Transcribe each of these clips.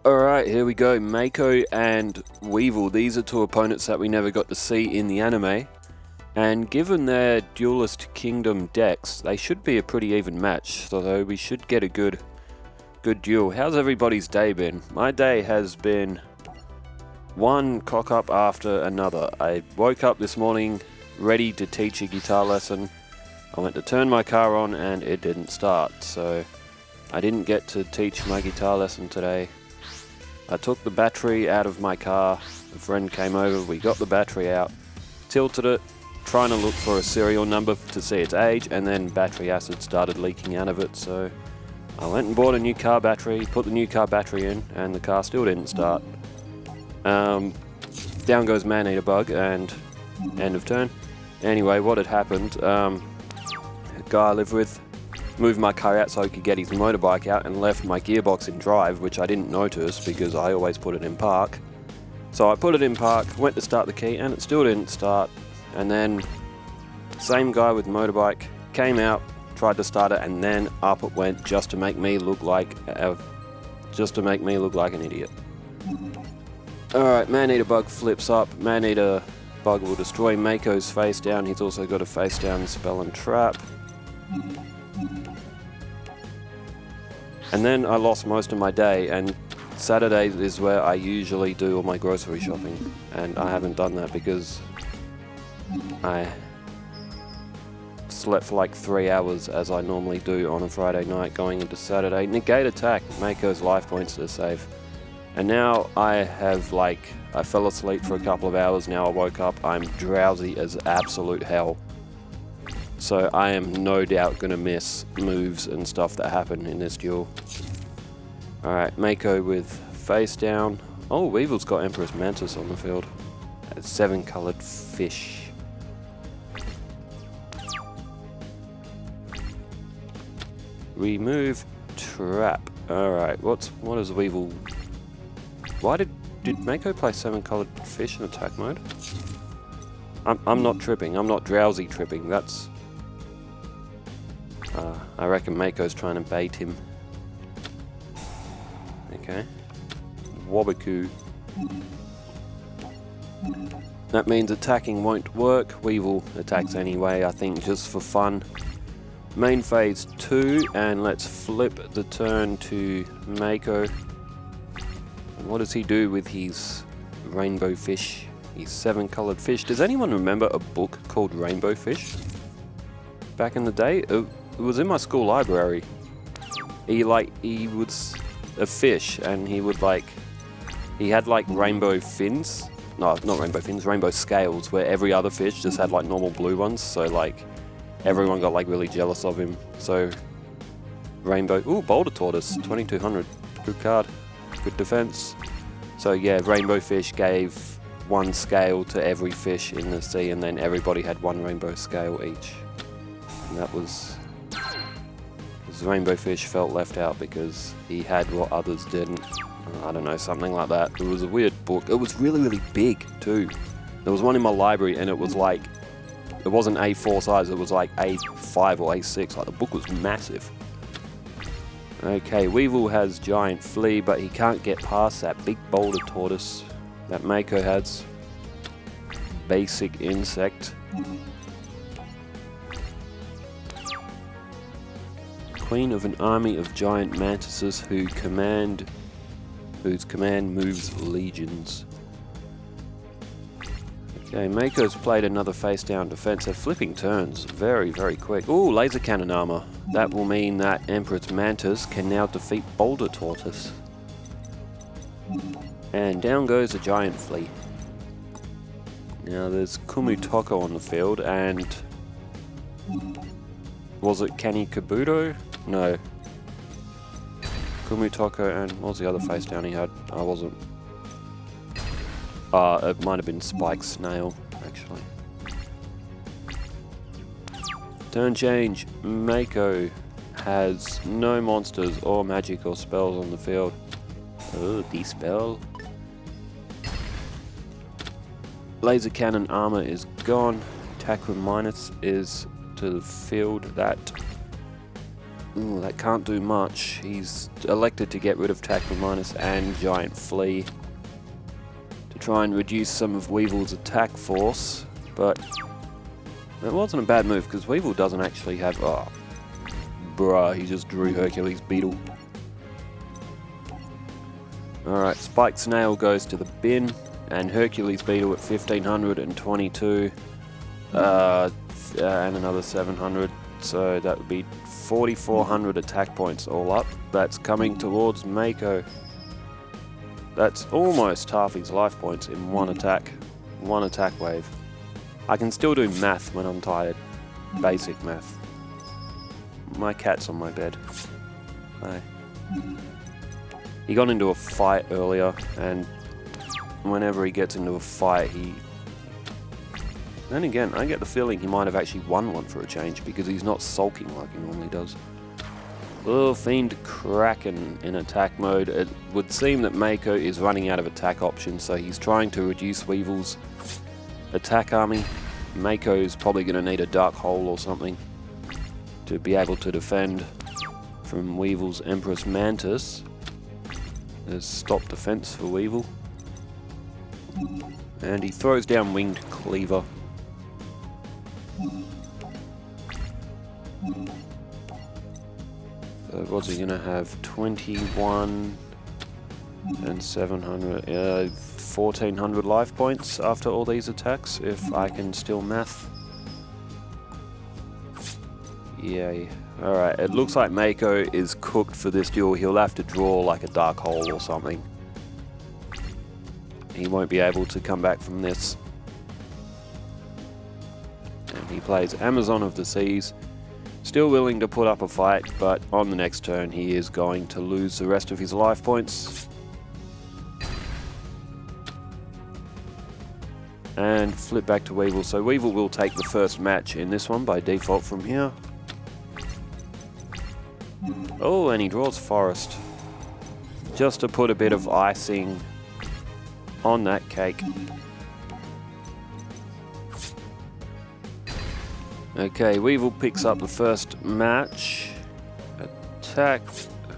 Alright, here we go. Mako and Weevil. These are two opponents that we never got to see in the anime. And given their Duelist Kingdom decks, they should be a pretty even match. So we should get a good duel. How's everybody's day been? My day has been one cock up after another. I woke up this morning ready to teach a guitar lesson. I went to turn my car on and it didn't start. So I didn't get to teach my guitar lesson today. I took the battery out of my car, a friend came over, we got the battery out, tilted it, trying to look for a serial number to see its age, and then battery acid started leaking out of it, so I went and bought a new car battery, put the new car battery in, and the car still didn't start. Down goes man-eater bug, and end of turn. Anyway, what had happened, a guy I live with moved my car out so he could get his motorbike out and left my gearbox in drive, which I didn't notice because I always put it in park. So I put it in park, went to start the key and it still didn't start. And then same guy with motorbike came out, tried to start it, and then up it went just to make me look like an idiot. Alright, man-eater bug flips up. Man-eater bug will destroy Mako's face down. He's also got a face down spell and trap. And then I lost most of my day, and Saturdays is where I usually do all my grocery shopping, and I haven't done that because I slept for like 3 hours as I normally do on a Friday night going into Saturday. Negate attack, Mako's life points to save. And now I fell asleep for a couple of hours, now I woke up, I'm drowsy as absolute hell. So I am no doubt going to miss moves and stuff that happen in this duel. Alright, Mako with face down. Oh, Weevil's got Empress Mantis on the field. That's 7 coloured fish. Remove trap. Alright, what is Weevil? Why did Mako play 7 coloured fish in attack mode? I'm not tripping, I'm not drowsy tripping, that's... I reckon Mako's trying to bait him. Okay. Wabaku. That means attacking won't work. Weevil attacks anyway, I think just for fun. Main phase 2, and let's flip the turn to Mako. What does he do with his rainbow fish? His 7 coloured fish. Does anyone remember a book called Rainbow Fish? Back in the day? It was in my school library. He was a fish, and he had like rainbow fins. No, not rainbow fins, rainbow scales, where every other fish just had like normal blue ones, so like everyone got like really jealous of him. So rainbow, ooh, boulder tortoise, 2200, good card, good defense. So yeah, rainbow fish gave 1 scale to every fish in the sea, and then everybody had 1 rainbow scale each. And that was... Rainbow Fish felt left out because he had what others didn't. I don't know, something like that. It was a weird book. It was really, really big too. There was one in my library and it was like, it wasn't A4 size, it was like A5 or A6. Like, the book was massive. Okay, Weevil has giant flea, but he can't get past that big boulder tortoise that Mako has. Basic insect. Queen of an army of giant mantises whose command moves legions. Okay, Mako's played another face down defense. They're flipping turns very, very quick. Ooh, laser cannon armor. That will mean that Empress Mantis can now defeat Boulder Tortoise. And down goes a giant flea. Now there's Kumutoko on the field, and was it Kani Kabuto? No. Kumutoko, and what was the other face down he had? I wasn't. It might have been Spike Snail, actually. Turn change. Mako has no monsters or magic or spells on the field. Oh, dispel. Laser cannon armor is gone. Attack with minus is to the field. That Ooh, that can't do much. He's elected to get rid of Tackle Minus and Giant Flea to try and reduce some of Weevil's attack force, but it wasn't a bad move because Weevil doesn't actually have... Oh, bruh, he just drew Hercules Beetle. Alright, Spiked Snail goes to the bin, and Hercules Beetle at 1522, and another 700, so that would be 4400 attack points all up. That's coming towards Mako. That's almost half his life points in one attack wave. I can still do math when I'm tired. Basic math. My cat's on my bed. Hi. He got into a fight earlier, and whenever he gets into a fight, then again, I get the feeling he might have actually won one for a change, because he's not sulking like he normally does. Oh, Fiend Kraken in attack mode. It would seem that Mako is running out of attack options, so he's trying to reduce Weevil's attack army. Mako is probably going to need a Dark Hole or something to be able to defend from Weevil's Empress Mantis. There's stop defense for Weevil. And he throws down Winged Cleaver. So what's he gonna have? 21 and 700, 1400 life points after all these attacks, if I can still math. Yay. Alright, it looks like Mako is cooked for this duel. He'll have to draw like a Dark Hole or something. He won't be able to come back from this. And he plays Amazon of the Seas. Still willing to put up a fight, but on the next turn he is going to lose the rest of his life points. And flip back to Weevil. So Weevil will take the first match in this one by default from here. Oh, and he draws Forest. Just to put a bit of icing on that cake. Okay, Weevil picks up the first match. Attack.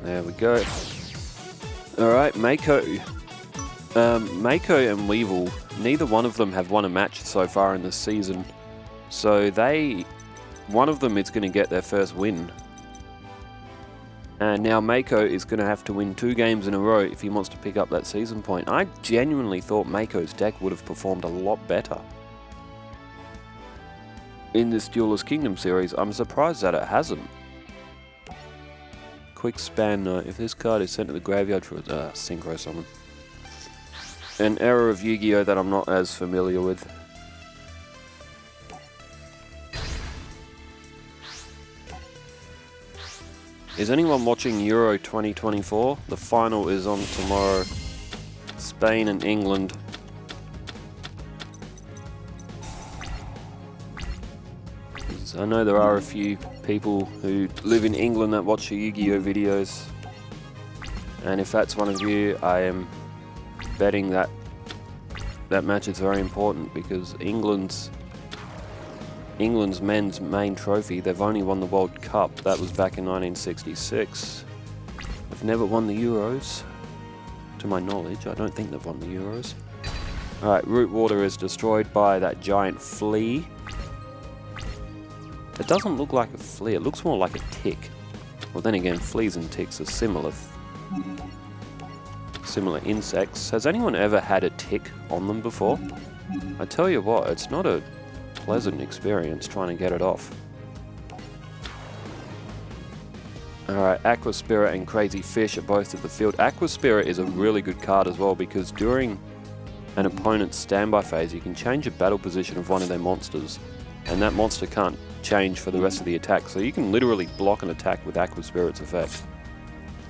There we go. Alright, Mako. Mako and Weevil, neither one of them have won a match so far in the season. So one of them is going to get their first win. And now Mako is going to have to win 2 games in a row if he wants to pick up that season point. I genuinely thought Mako's deck would have performed a lot better in this Duelist Kingdom series. I'm surprised that it hasn't. Quick span note. If this card is sent to the graveyard for Synchro Summon. An error of Yu-Gi-Oh that I'm not as familiar with. Is anyone watching Euro 2024? The final is on tomorrow. Spain and England. I know there are a few people who live in England that watch the Yu-Gi-Oh videos. And if that's one of you, I am betting that that match is very important, because England's men's main trophy, they've only won the World Cup. That was back in 1966. They've never won the Euros, to my knowledge. I don't think they've won the Euros. Alright, Root Water is destroyed by that giant flea. It doesn't look like a flea, it looks more like a tick. Well, then again, fleas and ticks are similar insects. Has anyone ever had a tick on them before? I tell you what, it's not a pleasant experience trying to get it off. Alright, Aqua Spirit and Crazy Fish are both at the field. Aqua Spirit is a really good card as well, because during an opponent's standby phase you can change the battle position of one of their monsters, and that monster can't change for the rest of the attack, so you can literally block an attack with Aqua Spirit's effect.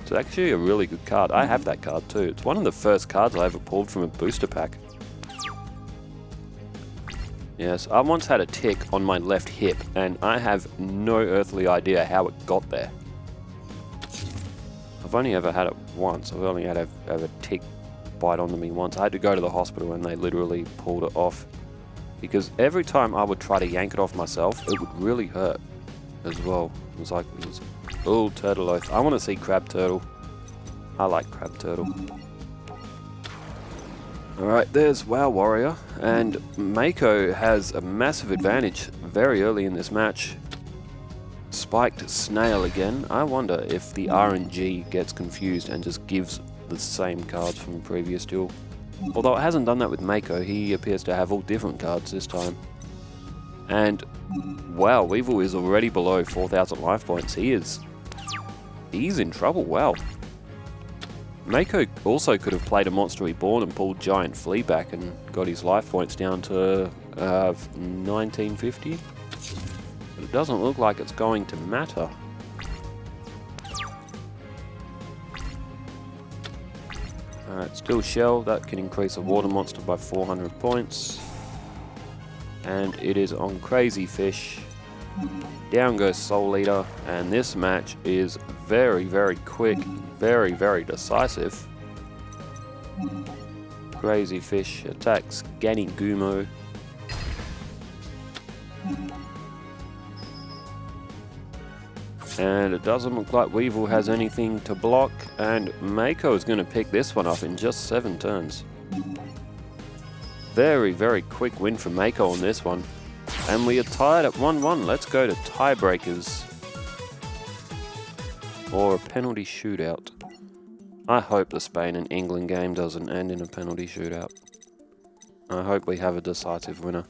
It's actually a really good card. I have that card too. It's one of the first cards I ever pulled from a booster pack. Yes, I once had a tick on my left hip, and I have no earthly idea how it got there. I've only ever had it once. I've only had a tick bite onto me once. I had to go to the hospital and they literally pulled it off. Because every time I would try to yank it off myself, it would really hurt as well. Looks like it was. Oh, Turtle Oath. I want to see Crab Turtle. I like Crab Turtle. Alright, there's WoW Warrior, and Mako has a massive advantage very early in this match. Spiked Snail again. I wonder if the RNG gets confused and just gives the same cards from the previous duel. Although it hasn't done that with Mako, he appears to have all different cards this time. And wow, Weevil is already below 4,000 life points. He's in trouble, wow. Mako also could have played a Monster Reborn and pulled Giant Flea back and got his life points down to 1950. But it doesn't look like it's going to matter. Alright, still Shell. That can increase a water monster by 400 points. And it is on Crazy Fish. Down goes Soul Eater, and this match is very, very quick, very, very decisive. Crazy Fish attacks Ganigumo. And it doesn't look like Weevil has anything to block, and Mako is going to pick this one up in just 7 turns. Very, very quick win for Mako on this one. And we are tied at 1-1. Let's go to tiebreakers. Or a penalty shootout. I hope the Spain and England game doesn't end in a penalty shootout. I hope we have a decisive winner.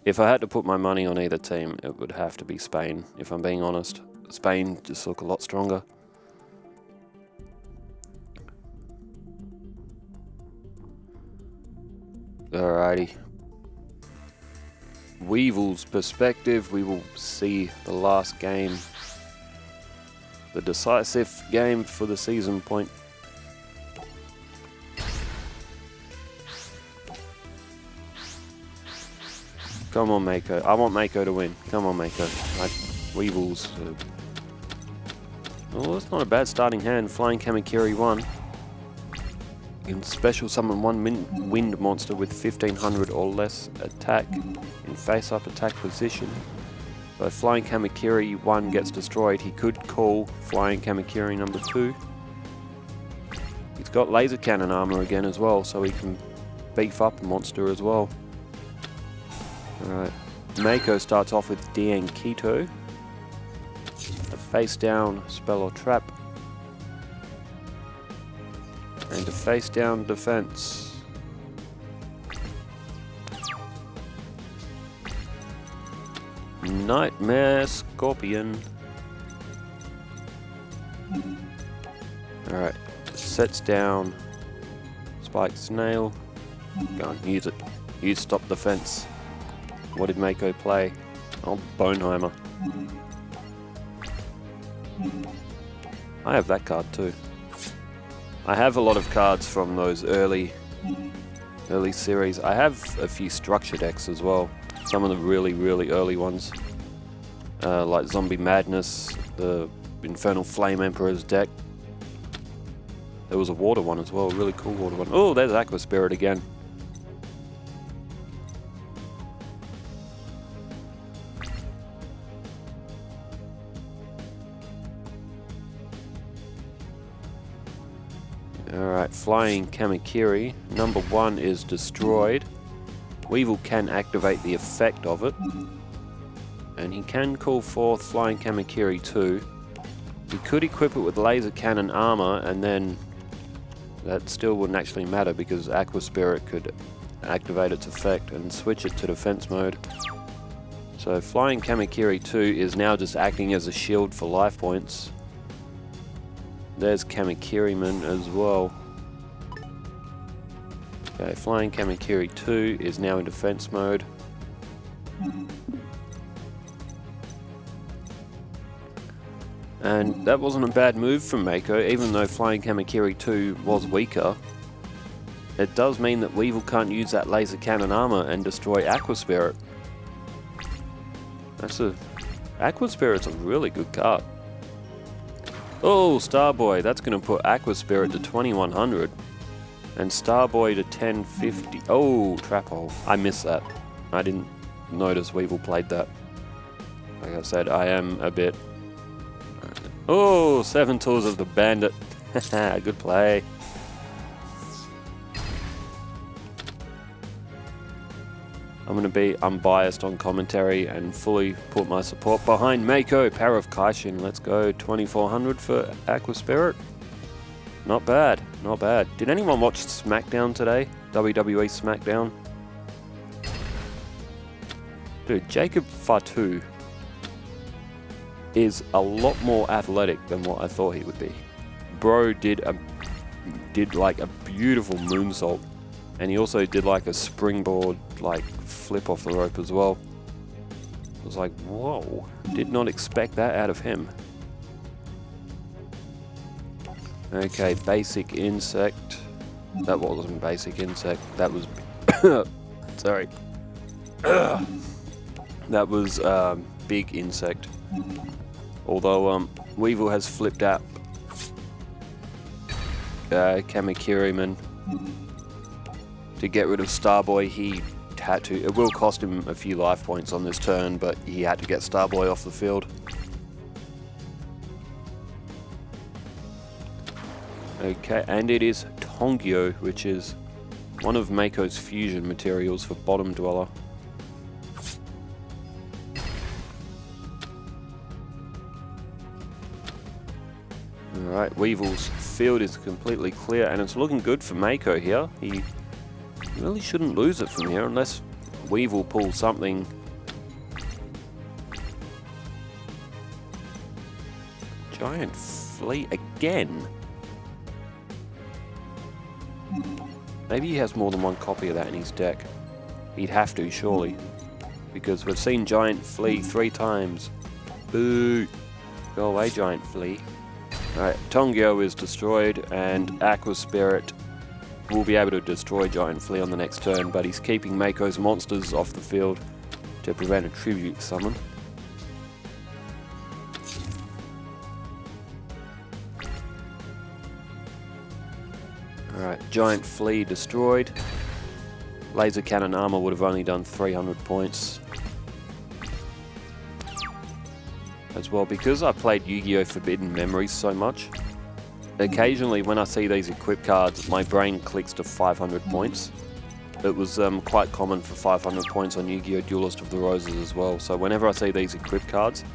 If I had to put my money on either team, it would have to be Spain, if I'm being honest. Spain just look a lot stronger. Alrighty. Weevil's perspective, we will see the last game. The decisive game for the season point. Come on, Mako. I want Mako to win. Come on, Mako. Weevil's... Oh, that's not a bad starting hand. Flying Kamakiri 1. You can special summon one wind monster with 1500 or less attack in face-up attack position. So if Flying Kamakiri 1 gets destroyed, he could call Flying Kamakiri number 2. He's got laser cannon armor again as well, so he can beef up a monster as well. Alright, Mako starts off with Dian Keto. A face down spell or trap. And a face down defense. Nightmare Scorpion. Alright, sets down Spike Snail. Go on, use it. Use stop defense. What did Mako play? Oh, Boneheimer. I have that card too. I have a lot of cards from those early series. I have a few structure decks as well. Some of the really, really early ones. Like Zombie Madness, the Infernal Flame Emperor's deck. There was a water one as well, a really cool water one. Oh, there's Aqua Spirit again. Alright, Flying Kamakiri. Number 1 is destroyed. Weevil can activate the effect of it. And he can call forth Flying Kamakiri 2. He could equip it with laser cannon armor, and then that still wouldn't actually matter because Aqua Spirit could activate its effect and switch it to defense mode. So Flying Kamakiri 2 is now just acting as a shield for life points. There's Kamakiriman as well. Okay, Flying Kamakiri 2 is now in defense mode. And that wasn't a bad move from Mako, even though Flying Kamakiri 2 was weaker. It does mean that Weevil can't use that laser cannon armor and destroy Aqua Spirit. Aqua Spirit's a really good card. Oh, Starboy, that's going to put Aqua Spirit to 2100. And Starboy to 1050. Oh, Trap Hole. I missed that. I didn't notice Weevil played that. Like I said, I am a bit Oh, 7 Tools of the Bandit. Good play. I'm going to be unbiased on commentary and fully put my support behind Mako, Power of Kaishin. Let's go, 2400 for Aqua Spirit. Not bad, not bad. Did anyone watch SmackDown today? WWE SmackDown? Dude, Jacob Fatu is a lot more athletic than what I thought he would be. Bro did like a beautiful moonsault, and he also did like a springboard like flip off the rope as well. I was like, whoa, did not expect that out of him. Okay, basic insect. That wasn't basic insect, that was sorry. That was big insect. Although Weevil has flipped out Kamakiriman to get rid of Starboy. He had to. It will cost him a few life points on this turn, but he had to get Starboy off the field. Okay, and it is Yugioh, which is one of Mako's fusion materials for Bottom Dweller. Alright, Weevil's field is completely clear, and it's looking good for Mako here. He really shouldn't lose it from here unless Weevil pulls something. Giant Flea again. Maybe he has more than one copy of that in his deck. He'd have to, surely. Because we've seen Giant Flea 3 times. Boo! Go away, Giant Flea. Alright, Yugioh is destroyed, and Aqua Spirit will be able to destroy Giant Flea on the next turn, but he's keeping Mako's monsters off the field to prevent a tribute summon. Alright, Giant Flea destroyed. Laser Cannon Armor would have only done 300 points. As well, because I played Yu-Gi-Oh! Forbidden Memories so much, occasionally when I see these equip cards, my brain clicks to 500 points. It was quite common for 500 points on Yu-Gi-Oh! Duelist of the Roses as well, so whenever I see these equip cards,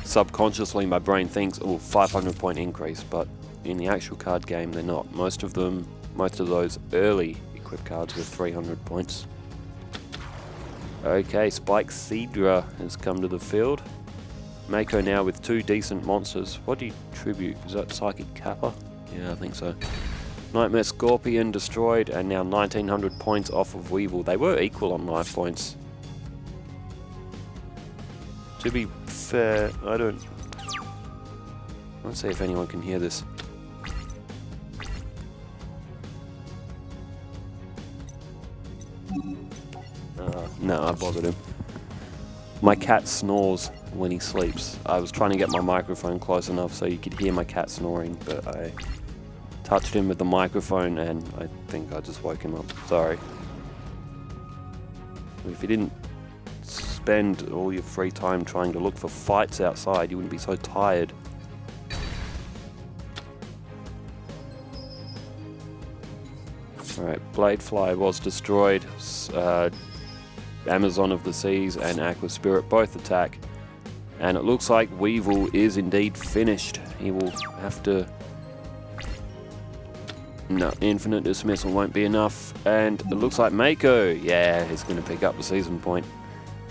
subconsciously my brain thinks, oh, 500 point increase, but in the actual card game they're not. Most of those early equip cards were 300 points. Okay, Spike Cedra has come to the field. Mako now with 2 decent monsters. What do you tribute? Is that Psychic Kappa? Yeah, I think so. Nightmare Scorpion destroyed, and now 1900 points off of Weevil. They were equal on life points. To be fair, let's see if anyone can hear this. No, I bothered him. My cat snores when he sleeps. I was trying to get my microphone close enough so you could hear my cat snoring, but I touched him with the microphone and I think I just woke him up. Sorry. If you didn't spend all your free time trying to look for fights outside, you wouldn't be so tired. Alright, Bladefly was destroyed. Amazon of the Seas and Aqua Spirit both attack. And it looks like Weevil is indeed finished. He will have to... No, Infinite Dismissal won't be enough. And it looks like Mako, yeah, is going to pick up the season point.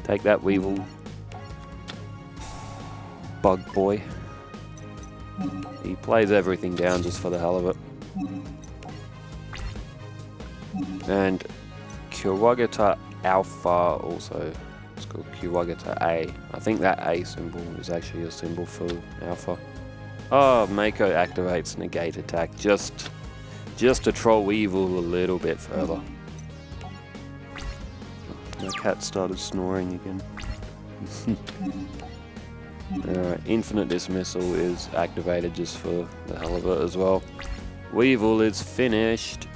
Take that, Weevil. Bug boy. He plays everything down just for the hell of it. And Kiwagata Alpha also, it's called Kiwagata A. I think that A symbol is actually a symbol for Alpha. Oh, Mako activates Negate Attack just to troll Weevil a little bit further. My cat started snoring again. Alright, Infinite Dismissal is activated just for the hell of it as well. Weevil is finished.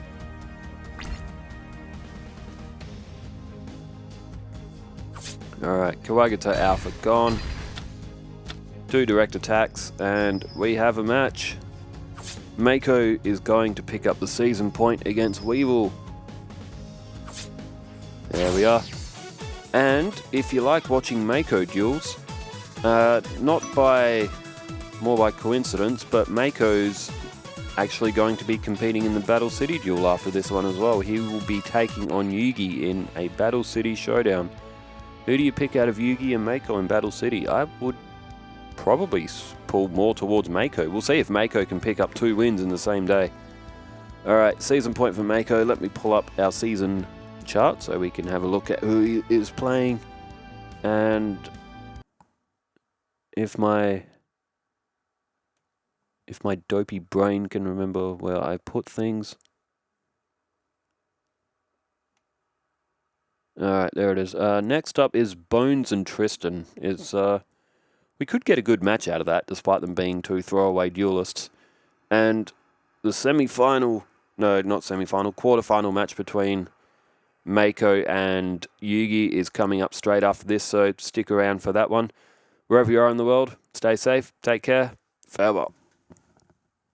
Alright, Kiwagata Alpha gone. 2 direct attacks, and we have a match. Mako is going to pick up the season point against Weevil. There we are. And if you like watching Mako duels, more by coincidence, but Mako's actually going to be competing in the Battle City duel after this one as well. He will be taking on Yugi in a Battle City showdown. Who do you pick out of Yugi and Mako in Battle City? I would probably pull more towards Mako. We'll see if Mako can pick up 2 wins in the same day. Alright, season point for Mako. Let me pull up our season chart so we can have a look at who he is playing. And if my dopey brain can remember where I put things. Alright, there it is. Next up is Bones and Tristan. We could get a good match out of that, despite them being 2 throwaway duelists. And the quarterfinal match between Mako and Yugi is coming up straight after this, so stick around for that one. Wherever you are in the world, stay safe, take care, farewell.